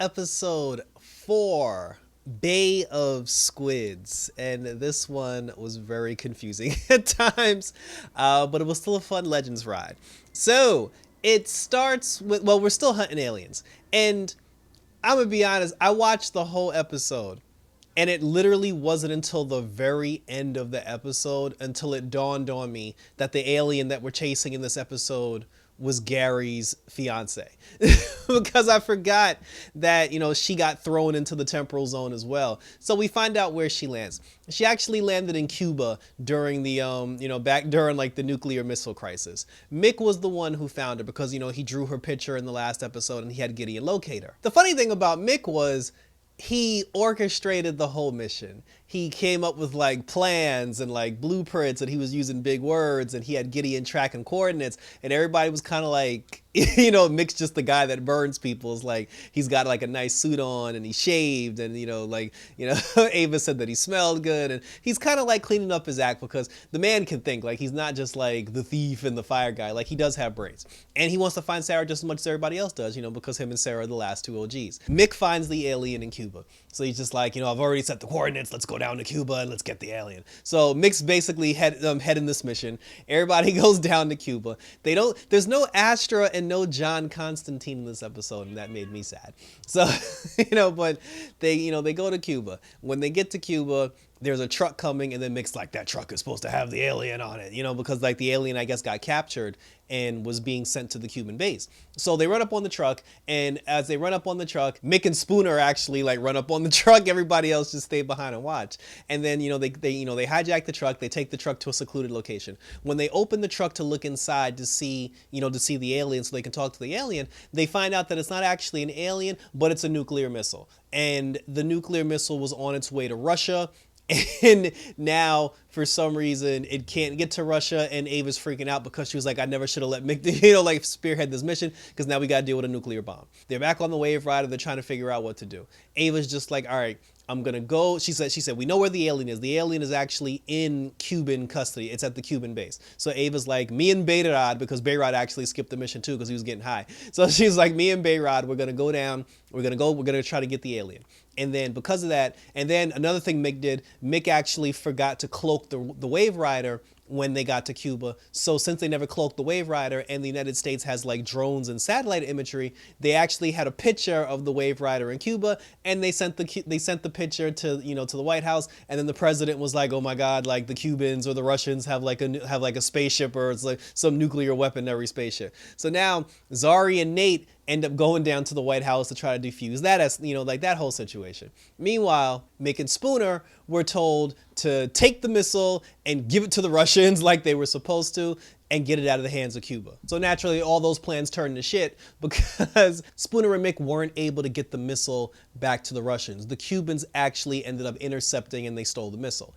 episode 4, Bay of Squids, and this one was very confusing at times, but it was still a fun Legends ride. So it starts with, well, we're still hunting aliens, and I'm gonna be honest, I watched the whole episode, and it literally wasn't until the very end of the episode until it dawned on me that the alien that we're chasing in this episode was Gary's fiance. Because I forgot that, she got thrown into the temporal zone as well. So we find out where she lands. She actually landed in Cuba during the, back during like the nuclear missile crisis. Mick was the one who found her because, he drew her picture in the last episode and he had Gideon locate her. The funny thing about Mick was he orchestrated the whole mission. He came up with like plans and like blueprints, and he was using big words, and he had Gideon tracking coordinates, and everybody was kind of like, Mick's just the guy that burns people. It's like he's got like a nice suit on and he shaved, and Ava said that he smelled good, and he's kind of like cleaning up his act because the man can think. Like, he's not just like the thief and the fire guy. Like, he does have brains, and he wants to find Sarah just as much as everybody else does, because him and Sarah are the last two OGs. Mick finds the alien in Cuba, so he's just like, I've already set the coordinates. Let's go down to Cuba and let's get the alien. So Mick's basically heading this mission. Everybody goes down to Cuba. There's no Astra and no John Constantine in this episode, and that made me sad. So, but they go to Cuba. When they get to Cuba, there's a truck coming, and then Mick's like, that truck is supposed to have the alien on it, because like the alien, I guess, got captured and was being sent to the Cuban base. So they run up on the truck, and as they run up on the truck, Mick and Spooner actually like run up on the truck. Everybody else just stay behind and watch. And then, they hijack the truck. They take the truck to a secluded location. When they open the truck to look inside to see the alien so they can talk to the alien, they find out that it's not actually an alien, but it's a nuclear missile. And the nuclear missile was on its way to Russia. And now, for some reason, it can't get to Russia, and Ava's freaking out because she was like, I never should have let Mick, spearhead this mission, because now we got to deal with a nuclear bomb. They're back on the Wave Rider. They're trying to figure out what to do. Ava's just like, all right, I'm going to go. She said, we know where the alien is. The alien is actually in Cuban custody. It's at the Cuban base. So Ava's like, me and Bayrod, because Bayrod actually skipped the mission too because he was getting high. So she's like, me and Bayrod, we're going to go down. We're going to try to get the alien. And then because of that, and then another thing Mick did, Mick actually forgot to cloak the Wave Rider when they got to Cuba. So since they never cloaked the Wave Rider, and the United States has like drones and satellite imagery, they actually had a picture of the Wave Rider in Cuba, and they sent the picture to the White House, and then the president was like, oh my God, like the Cubans or the Russians have like a spaceship, or it's like some nuclear weaponry spaceship. So now Zari and Nate end up going down to the White House to try to defuse that, as like that whole situation. Meanwhile, Mick and Spooner were told to take the missile and give it to the Russians like they were supposed to, and get it out of the hands of Cuba. So naturally, all those plans turned to shit because Spooner and Mick weren't able to get the missile back to the Russians. The Cubans actually ended up intercepting, and they stole the missile.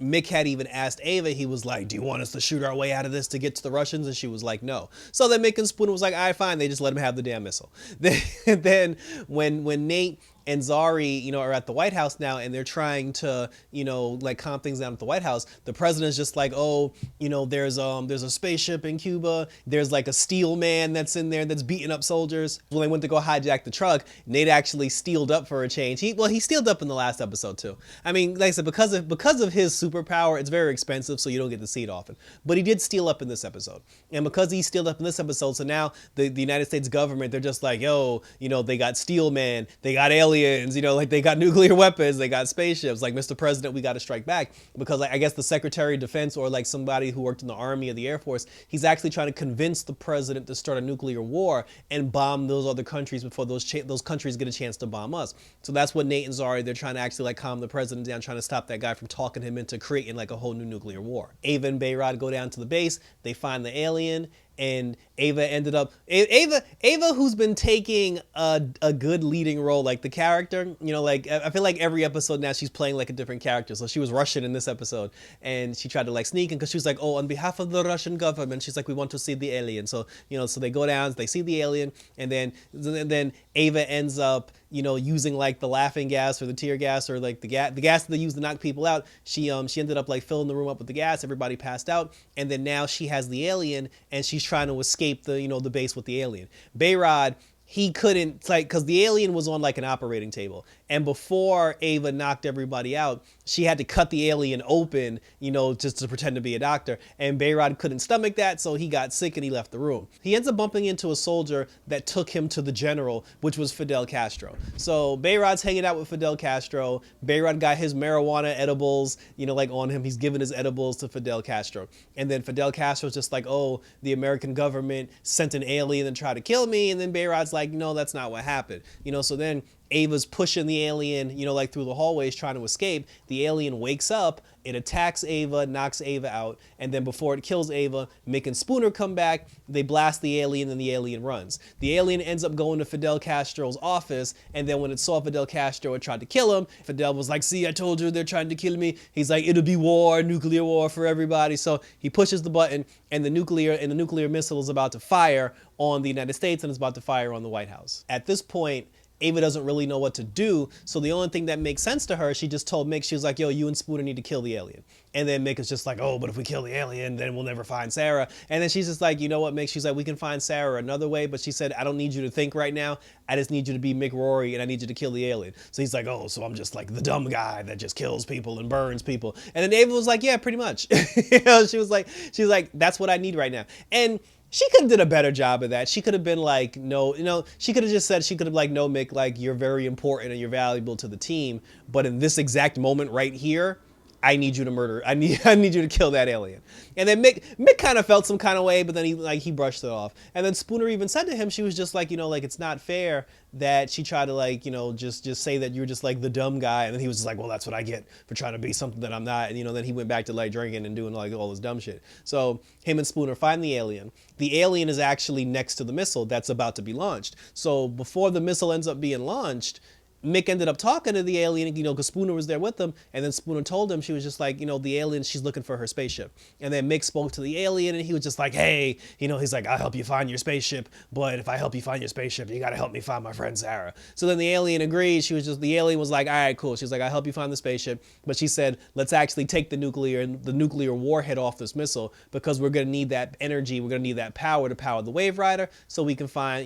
Mick had even asked Ava, he was like, do you want us to shoot our way out of this to get to the Russians? And she was like, no. So then Mick and Spooner was like, all right, fine. They just let him have the damn missile. Then when Nate and Zari, are at the White House now, and they're trying to, like calm things down at the White House, the president's just like, oh, there's a spaceship in Cuba. There's like a steel man that's in there that's beating up soldiers. When they went to go hijack the truck, Nate actually steeled up for a change. He steeled up in the last episode too. I mean, like I said, because of his superpower, it's very expensive, so you don't get to see it often. But he did steel up in this episode. And because he steeled up in this episode, so now the United States government, they're just like, yo, they got steel man, they got aliens, like they got nuclear weapons, they got spaceships. Like, Mr. President, we got to strike back. Because like, I guess the Secretary of Defense, or like somebody who worked in the Army or the Air Force, he's actually trying to convince the president to start a nuclear war and bomb those other countries before those countries get a chance to bomb us. So that's what Nate and Zari, they're trying to actually like calm the president down, trying to stop that guy from talking him into creating like a whole new nuclear war. Ava and Bayrod go down to the base. They find the alien, and Ava ended up Ava, who's been taking a good leading role, like the character, like I feel like every episode now she's playing like a different character. So she was Russian in this episode, and she tried to like sneak in because she was like, oh, on behalf of the Russian government, she's like, we want to see the alien. So so they go down, they see the alien, and then Ava ends up using like the laughing gas or the tear gas, or like the gas that they use to knock people out. She ended up like filling the room up with the gas. Everybody passed out, and then now she has the alien, and she's trying to escape the the base with the alien. Bayrod, he couldn't, like, because the alien was on like an operating table, and before Ava knocked everybody out, she had to cut the alien open, just to pretend to be a doctor, and Bayrod couldn't stomach that, so he got sick and he left the room. He ends up bumping into a soldier that took him to the general, which was Fidel Castro. So Bayrod's hanging out with Fidel Castro. Bayrod got his marijuana edibles, like on him. He's giving his edibles to Fidel Castro, and then Fidel Castro's just like, oh, the American government sent an alien and tried to kill me, and then Bayrod's like, no, that's not what happened. So then Ava's pushing the alien, like through the hallways trying to escape. The alien wakes up, it attacks Ava, knocks Ava out, and then before it kills Ava, Mick and Spooner come back, they blast the alien, and the alien runs. The alien ends up going to Fidel Castro's office, and then when it saw Fidel Castro, it tried to kill him. Fidel was like, see, I told you they're trying to kill me. He's like, it'll be war, nuclear war for everybody. So he pushes the button, and the nuclear missile is about to fire on the United States, and it's about to fire on the White House. At this point, Ava doesn't really know what to do, so the only thing that makes sense to her, she just told Mick, she was like, yo, you and Spooner need to kill the alien. And then Mick is just like, oh, but if we kill the alien, then we'll never find Sarah. And then she's just like, you know what, Mick? She's like, we can find Sarah another way, but she said, I don't need you to think right now. I just need you to be Mick Rory, and I need you to kill the alien. So he's like, oh, so I'm just like the dumb guy that just kills people and burns people. And then Ava was like, yeah, pretty much. She was like, that's what I need right now. And she could have did a better job of that. She could have been like, no, she could have just said, she could have like, no, Mick, like, you're very important and you're valuable to the team. But in this exact moment right here, I need you to murder. I need you to kill that alien. And then Mick kind of felt some kind of way, but then he brushed it off. And then Spooner even said to him, she was just like, like, it's not fair that she tried to like, just say that you're just like the dumb guy. And then he was just like, well, that's what I get for trying to be something that I'm not. And then he went back to like drinking and doing like all this dumb shit. So him and Spooner find the alien. The alien is actually next to the missile that's about to be launched. So before the missile ends up being launched, Mick ended up talking to the alien, because Spooner was there with them, and then Spooner told him, she was just like, the alien, she's looking for her spaceship. And then Mick spoke to the alien, and he was just like, hey, he's like, I'll help you find your spaceship, but if I help you find your spaceship, you gotta help me find my friend Sarah. So then the alien agreed. The alien was like, all right, cool. She's like, I'll help you find the spaceship, but she said, let's actually take the nuclear warhead off this missile, because we're gonna need that energy, we're gonna need that power to power the Wave Rider, so we can find,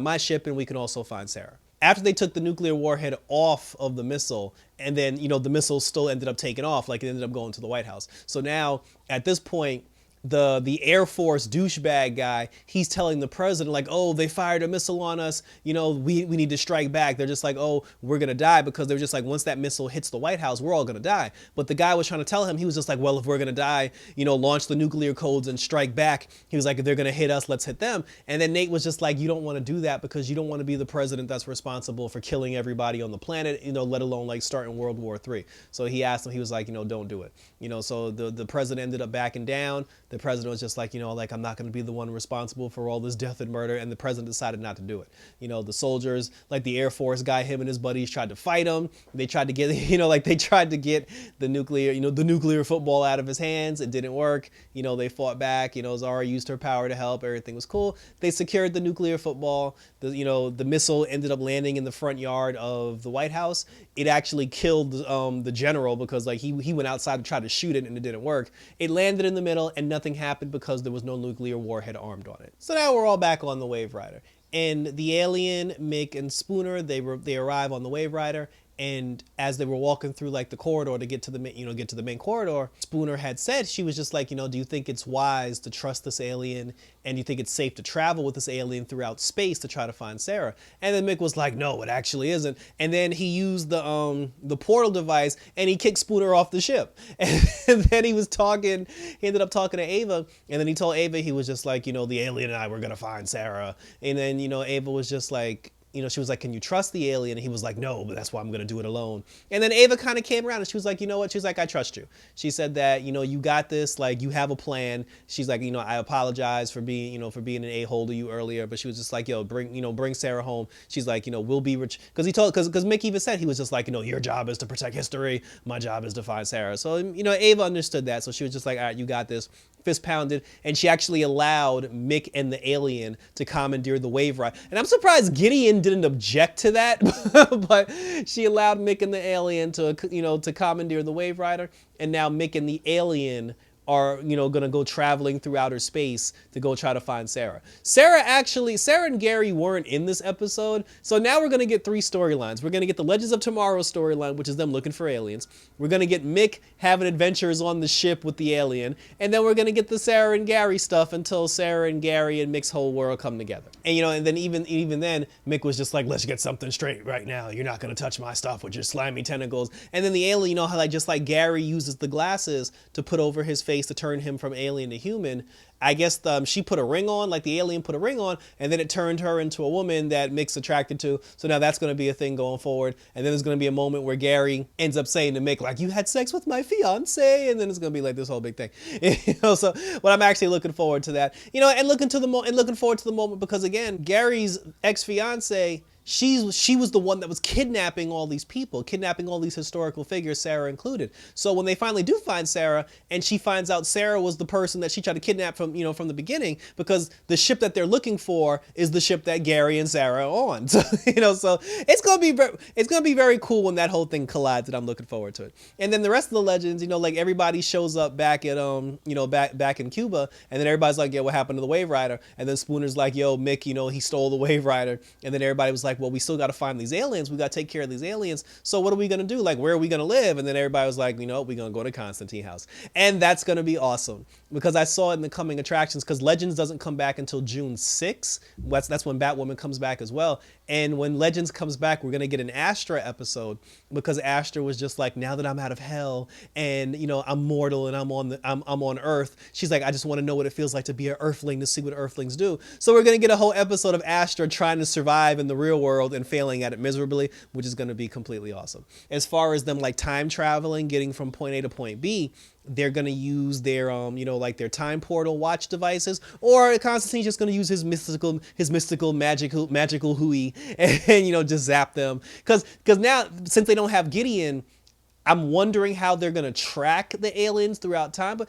my ship, and we can also find Sarah. After they took the nuclear warhead off of the missile, and then, the missile still ended up taking off, like it ended up going to the White House. So now, at this point, the Air Force douchebag guy, he's telling the president like, oh, they fired a missile on us, we need to strike back. They're just like, oh, we're gonna die, because they're just like, once that missile hits the White House, we're all gonna die. But the guy was trying to tell him, he was just like, well, if we're gonna die, launch the nuclear codes and strike back. He was like, if they're gonna hit us, let's hit them. And then Nate was just like, you don't want to do that, because you don't want to be the president that's responsible for killing everybody on the planet, let alone like starting World War III. So he asked him, he was like, don't do it. So the president ended up backing down. The president was just like, I'm not going to be the one responsible for all this death and murder. And the president decided not to do it. The soldiers, like the Air Force guy, him and his buddies tried to fight him. They tried to get, they tried to get the nuclear football out of his hands. It didn't work. They fought back. Zara used her power to help. Everything was cool. They secured the nuclear football. The missile ended up landing in the front yard of the White House. It actually killed the general, because like he went outside to try to shoot it and it didn't work. It landed in the middle and nothing happened, because there was no nuclear warhead armed on it. So now we're all back on the Wave Rider, and the alien, Mick and Spooner, they arrive on the Wave Rider. And as they were walking through like the corridor to get to the main corridor, Spooner had said, she was just like, do you think it's wise to trust this alien, and do you think it's safe to travel with this alien throughout space to try to find Sarah? And then Mick was like, no, it actually isn't. And then he used the portal device, and he kicked Spooner off the ship. And then he ended up talking to Ava, and then he told Ava, he was just like, the alien and I were gonna find Sarah. And then Ava was just like, she was like, can you trust the alien? And he was like, no, but that's why I'm going to do it alone. And then Ava kind of came around, and she was like, you know what? She was like, I trust you. She said that, you got this, like, you have a plan. She's like, I apologize for being an a-hole to you earlier. But she was just like, yo, bring Sarah home. She's like, we'll be rich. Because Mick even said, he was just like, your job is to protect history. My job is to find Sarah. So, Ava understood that. So she was just like, all right, you got this. Fist pounded, and she actually allowed Mick and the alien to commandeer the Wave Rider. And I'm surprised Gideon didn't object to that, but she allowed Mick and the alien to commandeer the Wave Rider, and now Mick and the alien are, gonna go traveling through outer space to go try to find Sarah. Sarah and Gary weren't in this episode, so now we're gonna get 3 storylines. We're gonna get the Legends of Tomorrow storyline, which is them looking for aliens. We're gonna get Mick having adventures on the ship with the alien, and then we're gonna get the Sarah and Gary stuff until Sarah and Gary and Mick's whole world come together. And and then even then, Mick was just like, let's get something straight right now. You're not gonna touch my stuff with your slimy tentacles. And then the alien, how like just like Gary uses the glasses to put over his face to turn him from alien to human. I guess she put a ring on, like the alien put a ring on, and then it turned her into a woman that Mick's attracted to. So now that's going to be a thing going forward. And then there's going to be a moment where Gary ends up saying to Mick, like, you had sex with my fiance. And then it's going to be like this whole big thing. So what I'm actually looking forward to that, and looking forward to the moment because, again, Gary's ex-fiance, she was the one that was kidnapping all these people, kidnapping all these historical figures, Sarah included. So when they finally do find Sarah, and she finds out Sarah was the person that she tried to kidnap from the beginning, because the ship that they're looking for is the ship that Gary and Sarah are on. So so it's gonna be very cool when that whole thing collides, and I'm looking forward to it. And then the rest of the legends, like everybody shows up back at back in Cuba, and then everybody's like, yeah, what happened to the Wave Rider? And then Spooner's like, yo, Mick, he stole the Wave Rider. And then everybody was like, well, we still got to find these aliens. We got to take care of these aliens. So what are we going to do? Like, where are we going to live? And then everybody was like, we're going to go to Constantine House. And that's going to be awesome because I saw it in the coming attractions, because Legends doesn't come back until June 6th. That's when Batwoman comes back as well. And when Legends comes back, we're going to get an Astra episode, because Astra was just like, now that I'm out of hell and, I'm mortal and I'm on Earth, she's like, I just want to know what it feels like to be an Earthling, to see what Earthlings do. So we're going to get a whole episode of Astra trying to survive in the real world and failing at it miserably, which is going to be completely awesome. As far as them like time traveling, getting from point A to point B, they're going to use their, like their time portal watch devices, or Constantine's just going to use his mystical magical hui and, just zap them. Because now, since they don't have Gideon, I'm wondering how they're going to track the aliens throughout time. But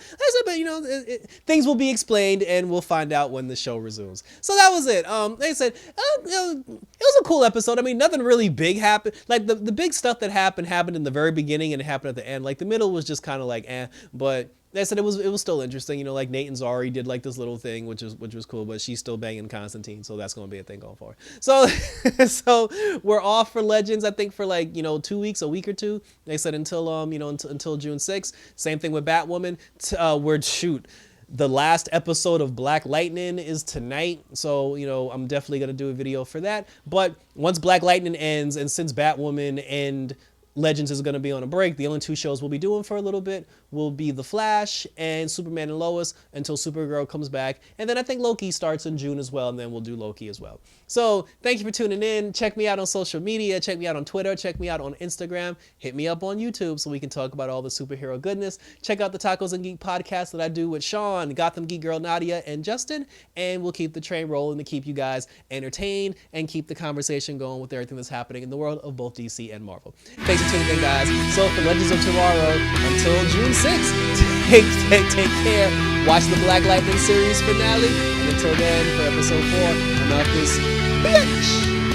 things will be explained, and we'll find out when the show resumes. So that was it. Like I said, it was a cool episode. I mean, nothing really big happened. Like the big stuff that happened in the very beginning and it happened at the end. Like the middle was just kind of like, but like I said, it was still interesting. Like Nate and Zari did like this little thing, which was cool, but she's still banging Constantine, so that's going to be a thing going forward. So so we're off for Legends, I think, for like 2 weeks, a week or two. Like I said, until until June 6th. Same thing with Batwoman. The last episode of Black Lightning is tonight, so I'm definitely gonna do a video for that. But once Black Lightning ends, and since Batwoman and Legends is going to be on a break, the only 2 shows we'll be doing for a little bit will be The Flash and Superman and Lois until Supergirl comes back. And then I think Loki starts in June as well, and then we'll do Loki as well. So thank you for tuning in. Check me out on social media. Check me out on Twitter. Check me out on Instagram. Hit me up on YouTube so we can talk about all the superhero goodness. Check out the Tacos and Geek podcast that I do with Sean, Gotham Geek Girl Nadia, and Justin. And we'll keep the train rolling to keep you guys entertained and keep the conversation going with everything that's happening in the world of both DC and Marvel. Thanks for tuning in, guys. So for Legends of Tomorrow, until June 6th, take care. Watch the Black Lightning series finale. And until then, for episode 4, I'm out this bitch.